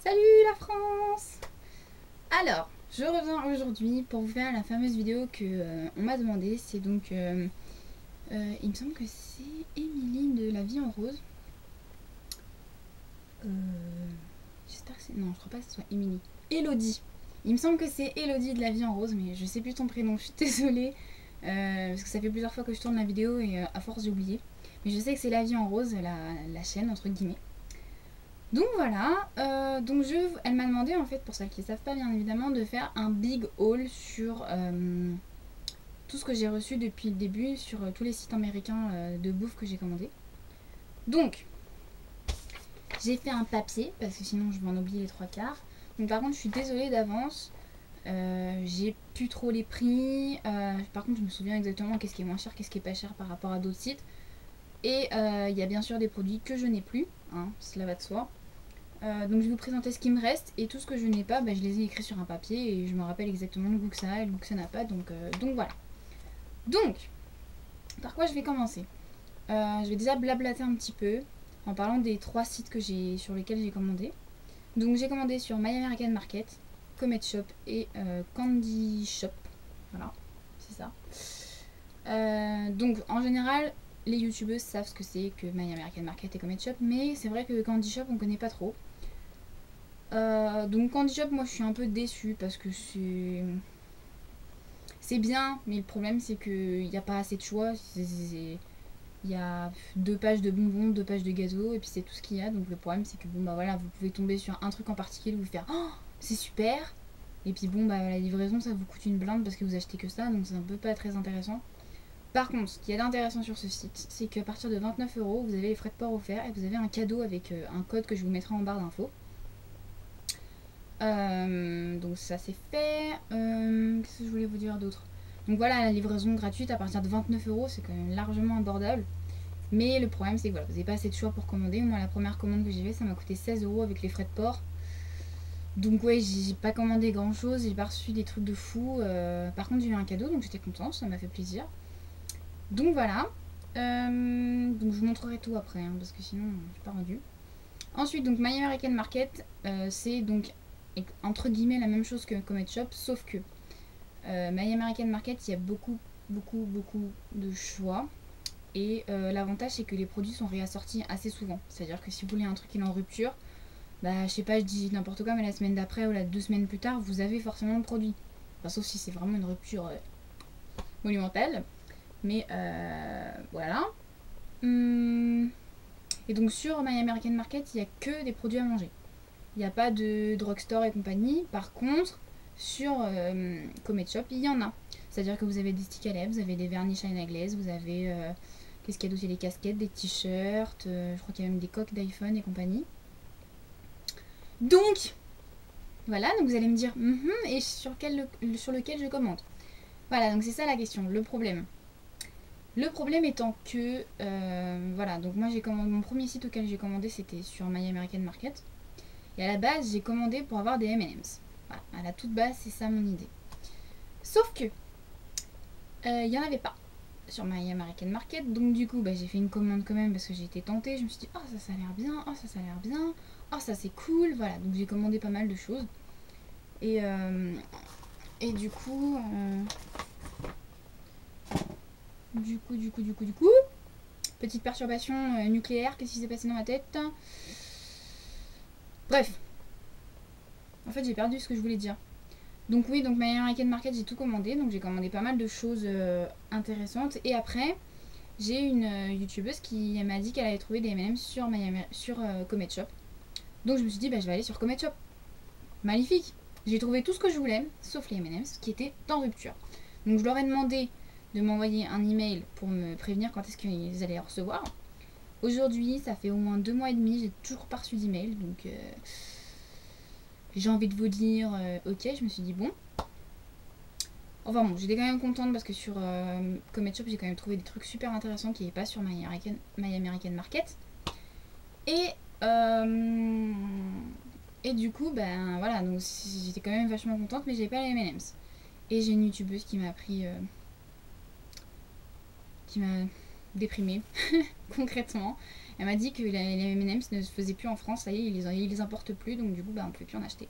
Salut la France! Alors, je reviens aujourd'hui pour vous faire la fameuse vidéo que on m'a demandé. C'est donc, il me semble que c'est Émilie de La Vie en Rose. J'espère que c'est... Non, je crois pas que ce soit Émilie. Élodie. Il me semble que c'est Élodie de La Vie en Rose, mais je sais plus ton prénom, je suis désolée. Parce que ça fait plusieurs fois que je tourne la vidéo et à force j'ai oublié. Mais je sais que c'est La Vie en Rose, la chaîne entre guillemets. Donc voilà, elle m'a demandé en fait, pour celles qui ne savent pas bien évidemment, de faire un big haul sur tout ce que j'ai reçu depuis le début, sur tous les sites américains de bouffe que j'ai commandé. Donc, j'ai fait un papier, parce que sinon je vais en oublier les trois quarts. Donc par contre, je suis désolée d'avance, j'ai plus trop les prix. Par contre, je me souviens exactement qu'est-ce qui est moins cher, qu'est-ce qui est pas cher par rapport à d'autres sites. Et il y a bien sûr des produits que je n'ai plus, hein, cela va de soi. Donc je vais vous présenter ce qui me reste et tout ce que je n'ai pas, je les ai écrits sur un papier et je me rappelle exactement le goût que ça a et le goût que ça n'a pas, donc voilà. Donc, par quoi je vais commencer? Je vais déjà blablater un petit peu en parlant des trois sites sur lesquels j'ai commandé. Donc j'ai commandé sur My American Market, Comet Shop et Candy Shop. Voilà, c'est ça. Donc en général, les youtubeuses savent ce que c'est que My American Market et Comet Shop, mais c'est vrai que Candy Shop on connaît pas trop. Donc Candy Shop, moi je suis un peu déçue parce que c'est bien, mais le problème c'est qu'il n'y a pas assez de choix. Il y a 2 pages de bonbons, 2 pages de gâteaux et puis c'est tout ce qu'il y a. Donc le problème c'est que bon bah voilà, vous pouvez tomber sur un truc en particulier, vous faire oh c'est super, et puis bon bah la livraison ça vous coûte une blinde parce que vous achetez que ça, donc c'est un peu pas très intéressant. Par contre, ce qu'il y a d'intéressant sur ce site, c'est qu'à partir de 29 €, vous avez les frais de port offerts et vous avez un cadeau avec un code que je vous mettrai en barre d'infos. Donc ça c'est fait. Qu'est-ce que je voulais vous dire d'autre? Donc voilà, la livraison gratuite à partir de 29 €, c'est quand même largement abordable. Mais le problème c'est que voilà, vous n'avez pas assez de choix pour commander. Moi la première commande que j'ai fait, ça m'a coûté 16 € avec les frais de port. Donc ouais, j'ai pas commandé grand chose, j'ai pas reçu des trucs de fou. Par contre j'ai eu un cadeau, donc j'étais contente, ça m'a fait plaisir. Donc voilà. Donc je vous montrerai tout après, hein, parce que sinon je suis pas rendue. Ensuite, donc My American Market, c'est donc entre guillemets la même chose que Comet Shop, sauf que My American Market, il y a beaucoup de choix. Et l'avantage, c'est que les produits sont réassortis assez souvent. C'est-à-dire que si vous voulez un truc qui est en rupture, je sais pas, je dis n'importe quoi, mais la semaine d'après ou la 2 semaines plus tard, vous avez forcément le produit. Enfin, sauf si c'est vraiment une rupture monumentale. Mais voilà. Et donc sur My American Market, il n'y a que des produits à manger. Il n'y a pas de drugstore et compagnie. Par contre, sur Comet Shop, il y en a. C'est-à-dire que vous avez des sticks à lèvres, vous avez des vernis à glaise, vous avez... qu'est-ce qu'il y a d'autre? Il y a des casquettes, des t-shirts, je crois qu'il y a même des coques d'iPhone et compagnie. Donc, voilà, donc vous allez me dire, et sur lequel je commande? Voilà, donc c'est ça la question, le problème. Le problème étant que, voilà, donc moi j'ai commandé, mon premier site auquel j'ai commandé c'était sur My American Market. Et à la base, j'ai commandé pour avoir des M&M's. Voilà, à la toute base, c'est ça mon idée. Sauf que, il n'y en avait pas sur My American Market. Donc du coup, j'ai fait une commande quand même parce que j'ai été tentée. Je me suis dit, oh ça a l'air bien, oh ça a l'air bien, oh ça c'est cool. Voilà, donc j'ai commandé pas mal de choses. Et du coup... Du coup... Petite perturbation nucléaire, qu'est-ce qui s'est passé dans ma tête? Bref. En fait, j'ai perdu ce que je voulais dire. Donc oui, donc My American Market, j'ai tout commandé. Donc j'ai commandé pas mal de choses intéressantes. Et après, j'ai une youtubeuse qui m'a dit qu'elle avait trouvé des M&M's sur Comet Shop. Donc je me suis dit, je vais aller sur Comet Shop. Magnifique. J'ai trouvé tout ce que je voulais, sauf les M&M's qui étaient en rupture. Donc je leur ai demandé de m'envoyer un email pour me prévenir quand est-ce qu'ils allaient recevoir. Aujourd'hui, ça fait au moins 2 mois et demi, j'ai toujours pas reçu d'email. Donc j'ai envie de vous dire, ok, je me suis dit bon. Enfin bon, j'étais quand même contente parce que sur Comet Shop, j'ai quand même trouvé des trucs super intéressants qui n'est pas sur My American Market. Et du coup, voilà, donc j'étais quand même vachement contente, mais j'ai pas les M&M's. Et j'ai une youtubeuse qui m'a pris... qui m'a déprimée, concrètement. Elle m'a dit que les M&M's ne se faisaient plus en France, ça y est, ils les importent plus, donc du coup, bah, on ne peut plus en acheter.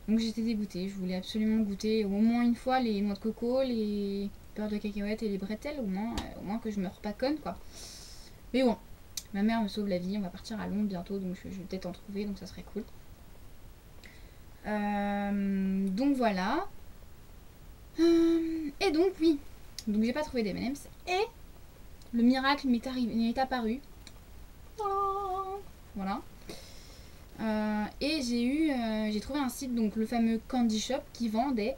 Donc j'étais dégoûtée, je voulais absolument goûter au moins une fois les noix de coco, les beurre de cacahuètes et les bretelles, au moins que je me pas conne, quoi. Mais bon, ma mère me sauve la vie, on va partir à Londres bientôt, donc je vais peut-être en trouver, donc ça serait cool. Donc voilà. Et donc oui, donc j'ai pas trouvé des M&M's et le miracle m'est apparu. Voilà. Et j'ai trouvé un site, donc le fameux Candy Shop, qui vend des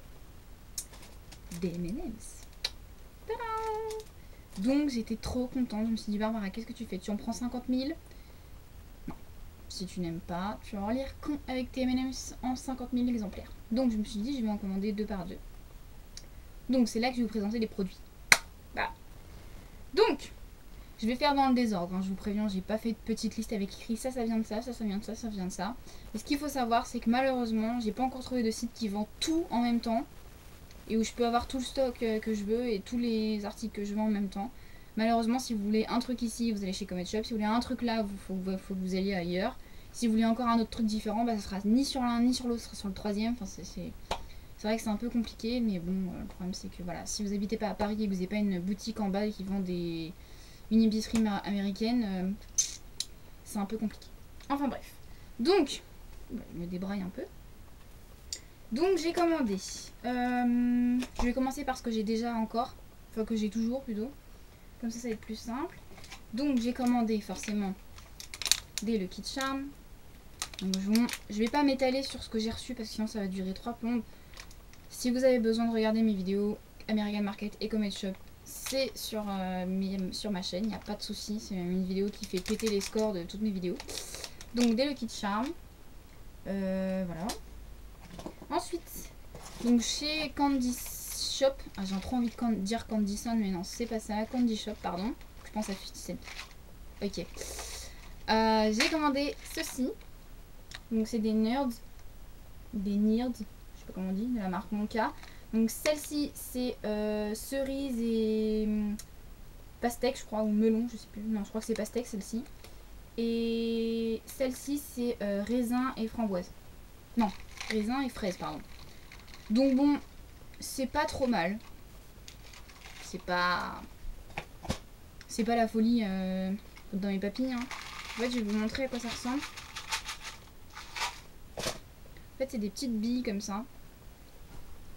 M&M's. Donc j'étais trop contente. Je me suis dit, Barbara, qu'est-ce que tu fais? Tu en prends 50 000? Non. Si tu n'aimes pas, tu vas relire avec tes M&M's en 50 000 exemplaires. Donc je me suis dit, je vais en commander 2 par 2. Donc c'est là que je vais vous présenter les produits. Bah. Donc, je vais faire dans le désordre, hein, je vous préviens, j'ai pas fait de petite liste avec écrit ça vient de ça, ça vient de ça, ça vient de ça. Et ce qu'il faut savoir, c'est que malheureusement, j'ai pas encore trouvé de site qui vend tout en même temps et où je peux avoir tout le stock que je veux et tous les articles que je veux en même temps. Malheureusement, si vous voulez un truc ici, vous allez chez Comet Shop. Si vous voulez un truc là, faut que vous alliez ailleurs. Si vous voulez encore un autre truc différent, bah, ça sera ni sur l'un ni sur l'autre, ça sera sur le troisième. Enfin, c'est vrai que c'est un peu compliqué, mais bon, le problème c'est que voilà, si vous habitez pas à Paris et que vous n'avez pas une boutique en bas qui vend une épicerie américaine, c'est un peu compliqué. Enfin bref. Donc, je me débraille un peu. Donc j'ai commandé. Je vais commencer par ce que j'ai déjà encore. Enfin que j'ai toujours plutôt. Comme ça va être plus simple. Donc j'ai commandé forcément des Lucky Charms. Donc, je vais pas m'étaler sur ce que j'ai reçu parce que sinon ça va durer 3 plombes. Si vous avez besoin de regarder mes vidéos American Market et Comet Shop, c'est sur ma chaîne, il n'y a pas de souci. C'est une vidéo qui fait péter les scores de toutes mes vidéos. Donc des Lucky Charms. Voilà. Ensuite, donc chez Candy Shop, j'ai trop envie de dire Candy Sun, mais non, c'est pas ça. Candy Shop, pardon. Je pense à 50 Cent. Ok. J'ai commandé ceci. Donc c'est des Nerds. Des Nerds. Je sais pas comment on dit, de la marque Monka. Donc celle-ci c'est cerise et pastèque je crois, ou melon, je sais plus. Non, je crois que c'est pastèque celle-ci. Et celle-ci c'est raisin et framboise. Non, raisin et fraise, pardon. Donc bon, c'est pas trop mal. C'est pas la folie dans mes papilles. Hein. En fait, je vais vous montrer à quoi ça ressemble. En fait, c'est des petites billes comme ça.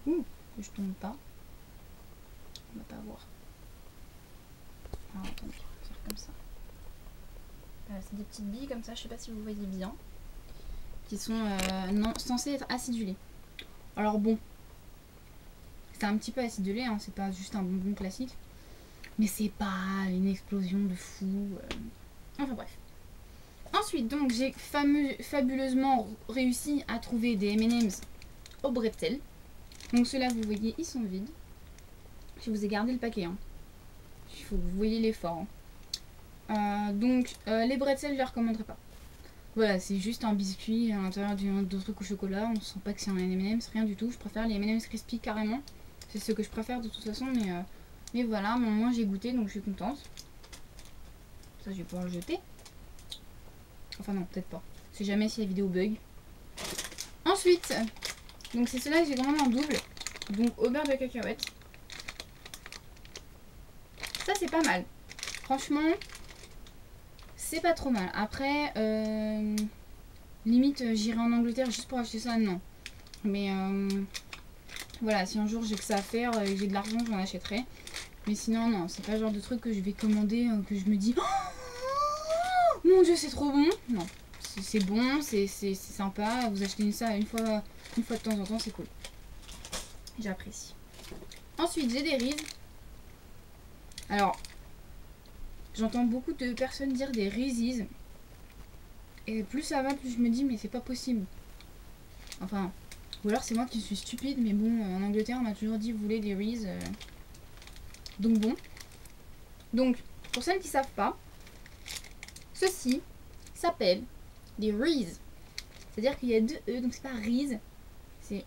Ouh, que je tombe pas. On va pas voir. Alors, attendez, je vais faire comme ça. C'est des petites billes comme ça, je sais pas si vous voyez bien. Qui sont censées être acidulées. Alors bon, c'est un petit peu acidulé, hein, c'est pas juste un bonbon classique. Mais c'est pas une explosion de fou. Enfin bref. Ensuite, donc, j'ai fabuleusement réussi à trouver des M&M's au bretzel. Donc ceux-là, vous voyez, ils sont vides. Je vous ai gardé le paquet. Hein. Il faut que vous voyez l'effort. Hein. Donc, les bretzels, je les recommanderais pas. Voilà, c'est juste un biscuit à l'intérieur d'un truc au chocolat. On sent pas que c'est un M&M's, rien du tout. Je préfère les M&M's crispy carrément. C'est ce que je préfère de toute façon, mais voilà, mais au moins j'ai goûté, donc je suis contente. Ça, je vais pouvoir le jeter. Enfin non, peut-être pas. C'est jamais si la vidéo bug. Ensuite, donc c'est cela que j'ai commandé en double. Donc au beurre de cacahuète. Ça c'est pas mal. Franchement, c'est pas trop mal. Après, limite j'irai en Angleterre juste pour acheter ça, non. Mais voilà, si un jour j'ai que ça à faire et j'ai de l'argent, j'en achèterai. Mais sinon, non, c'est pas le genre de truc que je vais commander, que je me dis oh, mon dieu, c'est trop bon. Non, c'est bon, c'est sympa. Vous achetez ça une fois de temps en temps, c'est cool. J'apprécie. Ensuite, j'ai des Reese. Alors, j'entends beaucoup de personnes dire des Reese's. Et plus ça va, plus je me dis, mais c'est pas possible. Enfin, ou alors c'est moi qui suis stupide, mais bon, en Angleterre, on m'a toujours dit, vous voulez des Reese's. Donc bon. Donc, pour celles qui savent pas, ceci s'appelle des Reese. C'est-à-dire qu'il y a 2 E, donc c'est pas Reese. C'est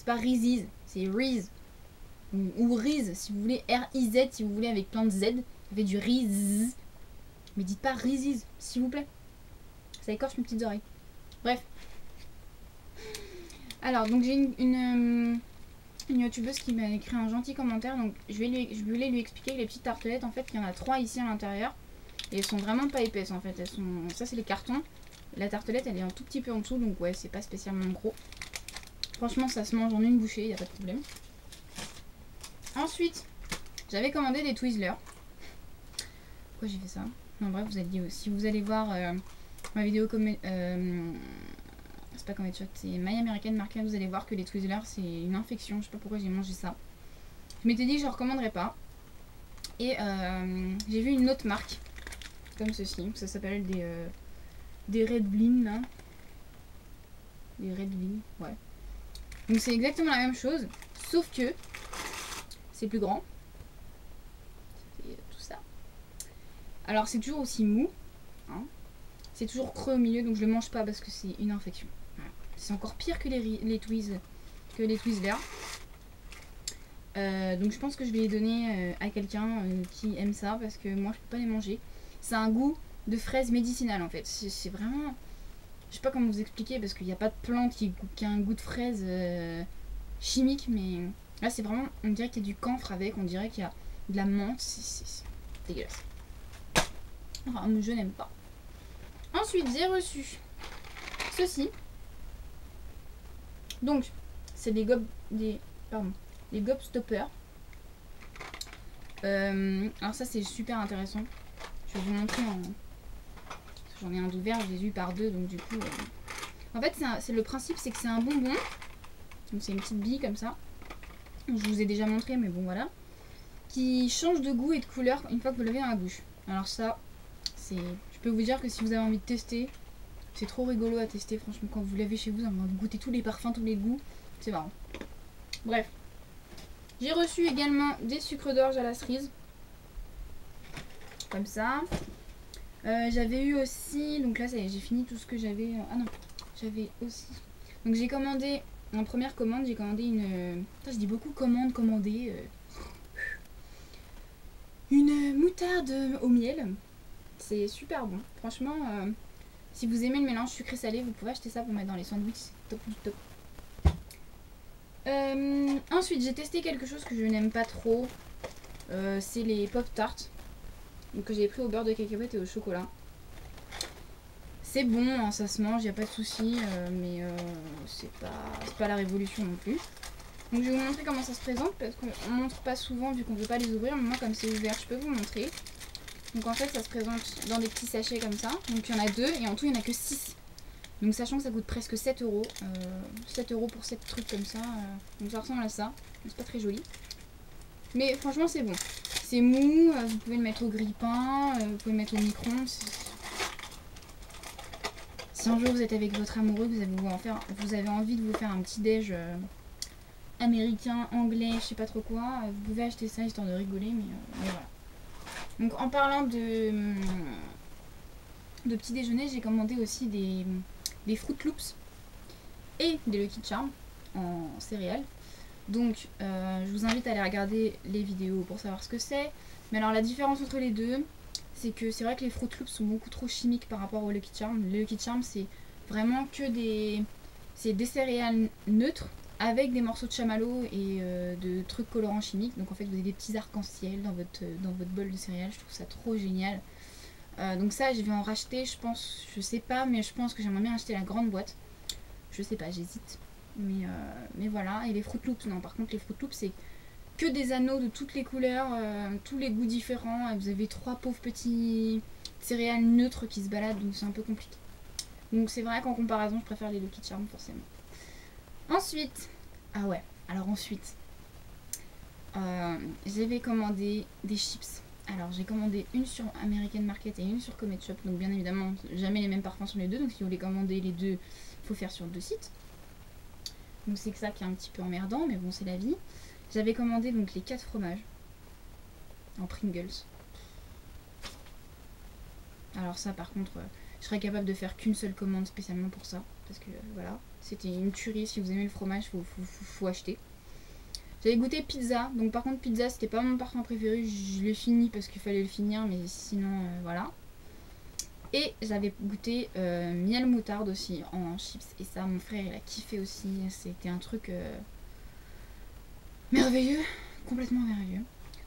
pas Reese's, c'est Reese. Ou Reese, si vous voulez, R-I-Z, si vous voulez, avec plein de Z. Ça fait du Reese. Mais dites pas Reese's, s'il vous plaît. Ça écorche mes petites oreilles. Bref. Alors, donc j'ai une youtubeuse qui m'a écrit un gentil commentaire. Donc je voulais lui expliquer que les petites tartelettes, en fait, il y en a 3 ici à l'intérieur. Et elles sont vraiment pas épaisses, en fait. Ça, c'est les cartons. La tartelette, elle est un tout petit peu en dessous. Donc ouais, c'est pas spécialement gros. Franchement, ça se mange en une bouchée, il n'y a pas de problème. Ensuite, j'avais commandé des Twizzlers. Pourquoi j'ai fait ça? Non, bref, vous allez, si vous allez voir ma vidéo c'est pas Comet Shot, c'est My American Market, vous allez voir que les Twizzlers, c'est une infection. Je sais pas pourquoi j'ai mangé ça. Je m'étais dit que je ne recommanderais pas. Et j'ai vu une autre marque, comme ceci. Ça s'appelle des Red Blin, là. Des Red Blin, ouais. Donc c'est exactement la même chose, sauf que c'est plus grand. Ça fait tout ça. Alors c'est toujours aussi mou. Hein. C'est toujours creux au milieu, donc je le mange pas parce que c'est une infection. Voilà. C'est encore pire que les Twizzlers. Donc je pense que je vais les donner à quelqu'un qui aime ça parce que moi je peux pas les manger. C'est un goût de fraise médicinale en fait. C'est vraiment... Je sais pas comment vous expliquer parce qu'il n'y a pas de plante qui a un goût de fraise chimique, mais là c'est vraiment... On dirait qu'il y a du camphre avec, on dirait qu'il y a de la menthe. C'est dégueulasse. Enfin, je n'aime pas. Ensuite, j'ai reçu ceci. Donc, c'est des Gobstoppers. Alors ça, c'est super intéressant. Je vais vous montrer en... J'en ai un d'ouvert, je les ai eu par 2, donc du coup... En fait, c'est le principe, c'est que c'est un bonbon. Donc c'est une petite bille comme ça. Je vous ai déjà montré, mais bon, voilà. Qui change de goût et de couleur une fois que vous l'avez dans la bouche. Alors ça, c'est... Je peux vous dire que si vous avez envie de tester, c'est trop rigolo à tester, franchement. Quand vous l'avez chez vous, vous avez envie de goûter tous les parfums, tous les goûts. C'est marrant. Bref. J'ai reçu également des sucres d'orge à la cerise. Comme ça. J'avais eu aussi... Donc là, ça y est, j'ai fini tout ce que j'avais... Ah non, j'avais aussi... Donc j'ai commandé... En première commande, j'ai commandé une... je dis beaucoup commander. Une moutarde au miel. C'est super bon. Franchement, si vous aimez le mélange sucré-salé, vous pouvez acheter ça pour mettre dans les sandwichs. C'est top du top. Ensuite, j'ai testé quelque chose que je n'aime pas trop. C'est les Pop-Tarts. Donc que j'ai pris au beurre de cacahuète et au chocolat. C'est bon, hein, ça se mange, il n'y a pas de souci, mais c'est pas la révolution non plus. Donc je vais vous montrer comment ça se présente parce qu'on ne montre pas souvent vu qu'on ne veut pas les ouvrir. Mais moi, comme c'est ouvert, je peux vous montrer. Donc en fait, ça se présente dans des petits sachets comme ça. Donc il y en a 2 et en tout, il n'y en a que 6. Donc sachant que ça coûte presque 7 euros. 7 euros pour 7 trucs comme ça. Donc ça ressemble à ça. C'est pas très joli. Mais franchement, c'est bon. C'est mou, vous pouvez le mettre au grille-pain, vous pouvez le mettre au micro-ondes. Si un jour vous êtes avec votre amoureux, vous avez envie de vous faire un petit déj américain, anglais, je sais pas trop quoi, vous pouvez acheter ça histoire de rigoler, mais voilà. Donc en parlant de petit déjeuner, j'ai commandé aussi des Fruit Loops et des Lucky Charms en céréales. Donc je vous invite à aller regarder les vidéos pour savoir ce que c'est. Mais alors la différence entre les deux, c'est que c'est vrai que les Fruit Loops sont beaucoup trop chimiques par rapport au Lucky Charms. Le Lucky Charms, c'est vraiment que des céréales neutres avec des morceaux de chamallow et de trucs colorants chimiques. Donc en fait vous avez des petits arcs-en-ciel dans votre bol de céréales. Je trouve ça trop génial. Donc ça je vais en racheter, je pense, je sais pas, mais je pense que j'aimerais bien acheter la grande boîte. Je sais pas, j'hésite. Mais voilà, et les Fruit Loops, non, par contre les Fruit Loops c'est que des anneaux de toutes les couleurs, tous les goûts différents. Vous avez 3 pauvres petits céréales neutres qui se baladent, donc c'est un peu compliqué. Donc c'est vrai qu'en comparaison, je préfère les Lucky Charms forcément. Ensuite, ah ouais, alors ensuite, j'avais commandé des chips. Alors j'ai commandé une sur American Market et une sur Comet Shop. Donc bien évidemment, jamais les mêmes parfums sur les deux. Donc si vous voulez commander les deux, il faut faire sur 2 sites. Donc c'est ça qui est un petit peu emmerdant, mais bon, c'est la vie. J'avais commandé donc les 4 fromages en Pringles. Alors ça par contre, je serais capable de faire qu'une seule commande spécialement pour ça. Parce que voilà, c'était une tuerie. Si vous aimez le fromage, faut acheter. J'avais goûté pizza. Donc par contre pizza, c'était pas mon parfum préféré. Je l'ai fini parce qu'il fallait le finir, mais sinon voilà. Et j'avais goûté miel moutarde aussi en chips. Et ça, mon frère, il a kiffé aussi. C'était un truc merveilleux, complètement merveilleux.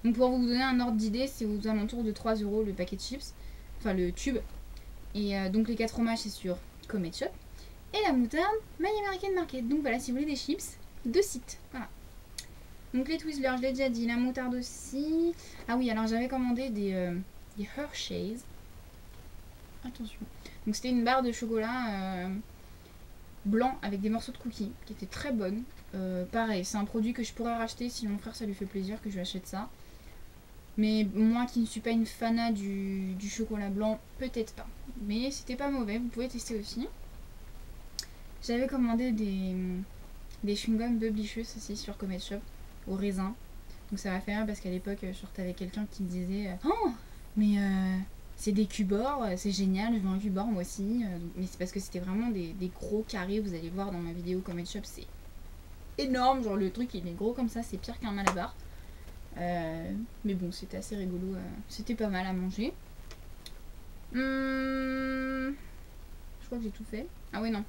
Donc pour vous donner un ordre d'idée, c'est aux alentours de 3 € le paquet de chips. Enfin, le tube. Et donc les 4 fromages, c'est sur Comet Shop. Et la moutarde, My American Market. Donc voilà, si vous voulez des chips, 2 sites. Voilà. Donc les Twizzlers, je l'ai déjà dit. La moutarde aussi. Ah oui, alors j'avais commandé des Hershey's. Attention. Donc c'était une barre de chocolat blanc avec des morceaux de cookies qui était très bonne. Pareil, c'est un produit que je pourrais racheter si mon frère ça lui fait plaisir que je lui achète ça. Mais moi qui ne suis pas une fanat du chocolat blanc, peut-être pas. Mais c'était pas mauvais, vous pouvez tester aussi. J'avais commandé des chewing-gums Publicious aussi sur Comet Shop au raisin. Donc ça m'a fait rire parce qu'à l'époque je sortais avec quelqu'un qui me disait oh mais c'est des cubors, c'est génial, je veux un cubord moi aussi. Mais c'est parce que c'était vraiment des gros carrés, vous allez voir dans ma vidéo Comet Shop, c'est énorme, genre le truc il est gros comme ça, c'est pire qu'un malabar. Mais bon, c'était assez rigolo, c'était pas mal à manger. Je crois que j'ai tout fait. Ah ouais non.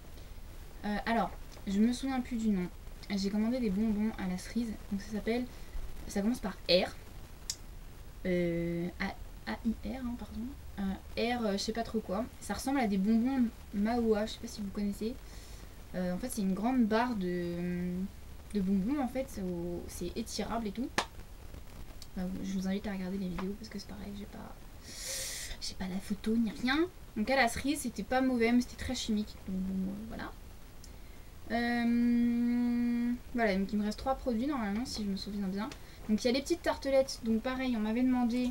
Alors, je me souviens plus du nom. J'ai commandé des bonbons à la cerise, donc ça commence par R. A-I-R, hein, pardon. R, je sais pas trop quoi. Ça ressemble à des bonbons Maoa, je sais pas si vous connaissez. En fait, c'est une grande barre de bonbons, en fait. C'est étirable et tout. Je vous invite à regarder les vidéos parce que c'est pareil, j'ai pas la photo ni rien. Donc à la cerise, c'était pas mauvais, mais c'était très chimique. Donc bon, voilà. Voilà, donc il me reste 3 produits normalement, si je me souviens bien. Donc il y a les petites tartelettes. Donc pareil, on m'avait demandé...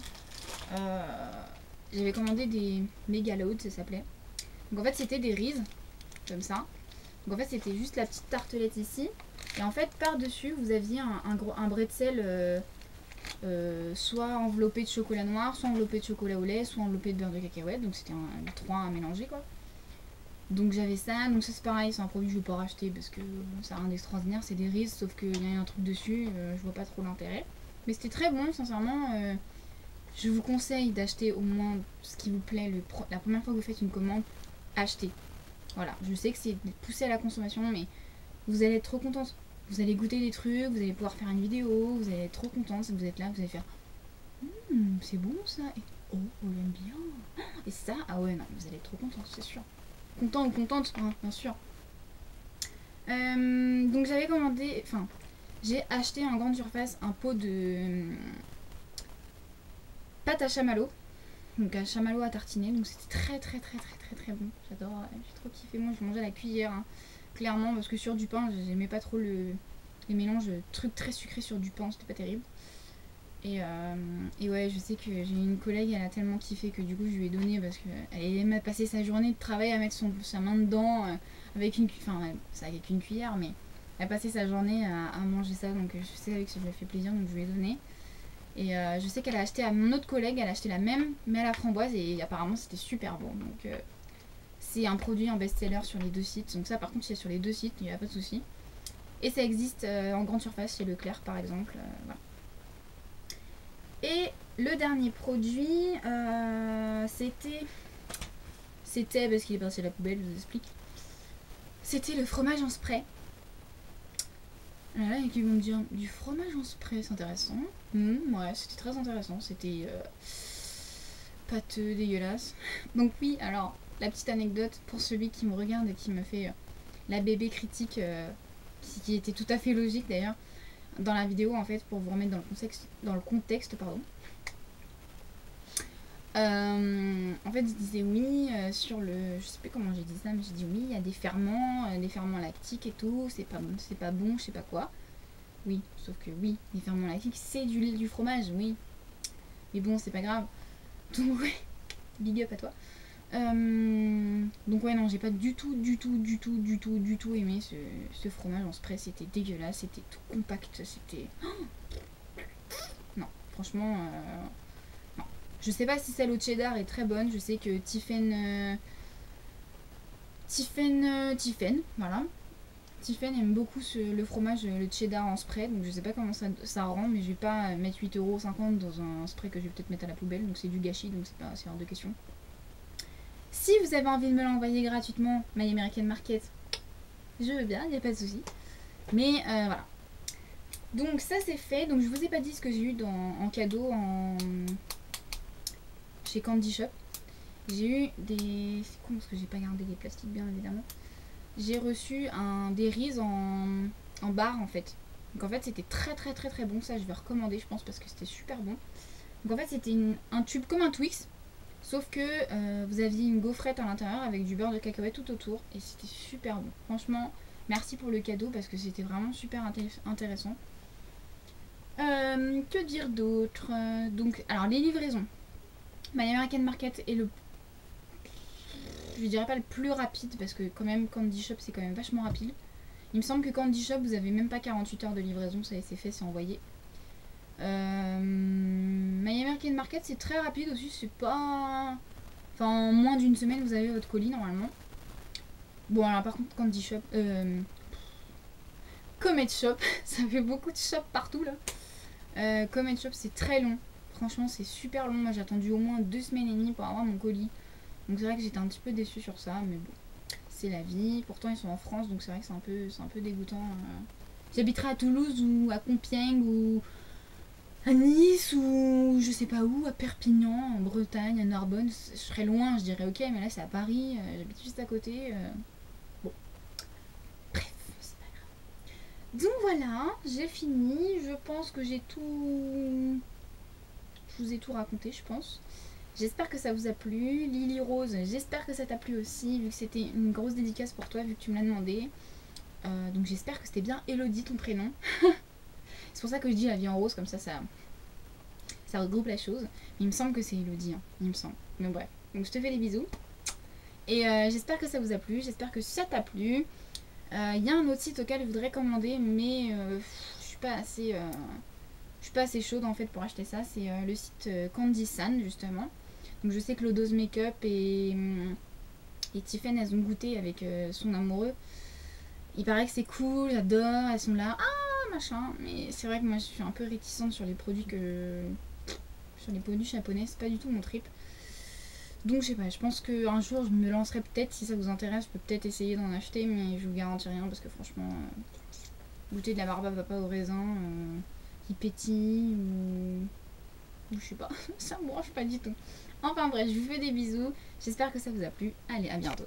j'avais commandé des Megaloads, ça s'appelait. Donc en fait, c'était des Reese, comme ça. Donc en fait, c'était juste la petite tartelette ici. Et en fait, par-dessus, vous aviez un bretzel... soit enveloppé de chocolat noir, soit enveloppé de chocolat au lait, soit enveloppé de beurre de cacahuète. Donc c'était les 3 à mélanger quoi. Donc j'avais ça, donc ça c'est pareil, c'est un produit que je vais pas racheter parce que ça a rien d'extraordinaire, c'est des Reese, sauf qu'il y a un truc dessus, je vois pas trop l'intérêt. Mais c'était très bon, sincèrement. Je vous conseille d'acheter au moins ce qui vous plaît. La première fois que vous faites une commande, achetez. Voilà, je sais que c'est poussé à la consommation, mais vous allez être trop contente. Vous allez goûter des trucs, vous allez pouvoir faire une vidéo, vous allez être trop contente si vous êtes là, vous allez faire c'est bon ça, et oh, on l'aime bien. Et ça, ah ouais, non, vous allez être trop contente, c'est sûr. Content ou contente, hein, bien sûr. Donc j'avais commandé, enfin, j'ai acheté en grande surface un pot de pâte à chamallow. Donc un chamallow à tartiner, donc c'était très bon. J'adore, j'ai trop kiffé. Moi je mangeais à la cuillère, hein, clairement, parce que sur du pain, j'aimais pas trop les mélanges trucs très sucrés sur du pain, c'était pas terrible. Et ouais, je sais que j'ai une collègue, elle a tellement kiffé que du coup je lui ai donné parce qu'elle aimait passer sa journée de travail à mettre sa main dedans avec une cuillère, mais elle a passé sa journée à manger ça, donc je sais que ça lui a fait plaisir, donc je lui ai donné. Et je sais qu'elle a acheté à mon autre collègue, elle a acheté la même mais à la framboise et apparemment c'était super bon. Donc c'est un produit en best-seller sur les 2 sites, donc ça par contre il y a sur les 2 sites, il n'y a pas de souci. Et ça existe en grande surface chez Leclerc par exemple, voilà. Et le dernier produit, c'était parce qu'il est passé à la poubelle, je vous explique. C'était le fromage en spray. Alors là, il y en a qui vont me dire du fromage en spray, c'est intéressant. Ouais, c'était très intéressant. C'était pâteux, dégueulasse. Donc oui, alors la petite anecdote pour celui qui me regarde et qui me fait la bébé critique, qui était tout à fait logique d'ailleurs. Dans la vidéo en fait pour vous remettre dans le contexte pardon. En fait je disais oui sur le, je sais plus comment j'ai dit ça, mais j'ai dit oui il y a des ferments lactiques et tout, c'est pas bon, je sais pas quoi. Oui, sauf que oui, les ferments lactiques c'est du lait du fromage, oui. Mais bon c'est pas grave. Donc ouais, big up à toi. Donc ouais non j'ai pas du tout aimé ce fromage en spray, c'était dégueulasse, c'était tout compact, c'était... Non, franchement non. Je sais pas si celle au cheddar est très bonne, je sais que Tiffen, voilà. Tiffen aime beaucoup le fromage, le cheddar en spray, donc je sais pas comment ça rend, mais je vais pas mettre 8,50 € dans un spray que je vais peut-être mettre à la poubelle, donc c'est du gâchis, donc c'est hors de question. Si vous avez envie de me l'envoyer gratuitement, My American Market, je veux bien, il n'y a pas de souci. Mais voilà. Donc ça c'est fait. Donc je vous ai pas dit ce que j'ai eu en cadeau chez Candy Shop. J'ai eu des... C'est con parce que j'ai pas gardé les plastiques bien évidemment. J'ai reçu des Reese en barre en fait. Donc en fait c'était très bon. Ça je vais recommander je pense parce que c'était super bon. Donc en fait c'était un tube comme un Twix. Sauf que vous aviez une gaufrette à l'intérieur avec du beurre de cacahuète tout autour. Et c'était super bon. Franchement, merci pour le cadeau parce que c'était vraiment super intéressant. Que dire d'autre? Donc, alors les livraisons. My American Market est le... Je dirais pas le plus rapide parce que quand même Candy Shop c'est quand même vachement rapide. Il me semble que Candy Shop vous avez même pas 48 heures de livraison, ça c'est fait, c'est envoyé. My American Market c'est très rapide aussi, c'est pas... Enfin, en moins d'une semaine, vous avez votre colis normalement. Bon, alors par contre, Candy Shop. Comet Shop, ça fait beaucoup de shop partout là. Comet Shop, c'est très long. Franchement, c'est super long. Moi, j'ai attendu au moins 2 semaines et demie pour avoir mon colis. Donc, c'est vrai que j'étais un petit peu déçue sur ça. Mais bon, c'est la vie. Pourtant, ils sont en France, donc c'est vrai que c'est un peu dégoûtant. J'habiterai à Toulouse ou à Compiègne ou à Nice ou je sais pas où, à Perpignan, en Bretagne, à Narbonne, je serais loin, je dirais ok, mais là c'est à Paris, j'habite juste à côté. Bon, bref, c'est pas grave. Donc voilà, j'ai fini, je pense que j'ai tout... Je vous ai tout raconté, je pense. J'espère que ça vous a plu. Lily Rose, j'espère que ça t'a plu aussi, vu que c'était une grosse dédicace pour toi, vu que tu me l'as demandé. Donc j'espère que c'était bien Elodie ton prénom. C'est pour ça que je dis la vie en rose, comme ça regroupe la chose. Il me semble que c'est Elodie, hein. Il me semble. Mais bref, donc je te fais des bisous. Et j'espère que ça vous a plu, j'espère que ça t'a plu. Il y a un autre site auquel je voudrais commander, mais je suis pas assez chaude en fait pour acheter ça. C'est le site Candy San justement. Donc je sais que l'Odos Makeup et Tiffen elles ont goûté avec son amoureux. Il paraît que c'est cool, j'adore, elles sont là, ah machin. Mais c'est vrai que moi je suis un peu réticente sur les produits japonais, c'est pas du tout mon trip. Donc je sais pas, je pense qu'un jour je me lancerai peut-être, si ça vous intéresse, je peux peut-être essayer d'en acheter, mais je vous garantis rien parce que franchement, goûter de la barbe à papa au raisin qui pétille ou je sais pas, ça me branche pas du tout. Enfin bref, je vous fais des bisous, j'espère que ça vous a plu, allez à bientôt.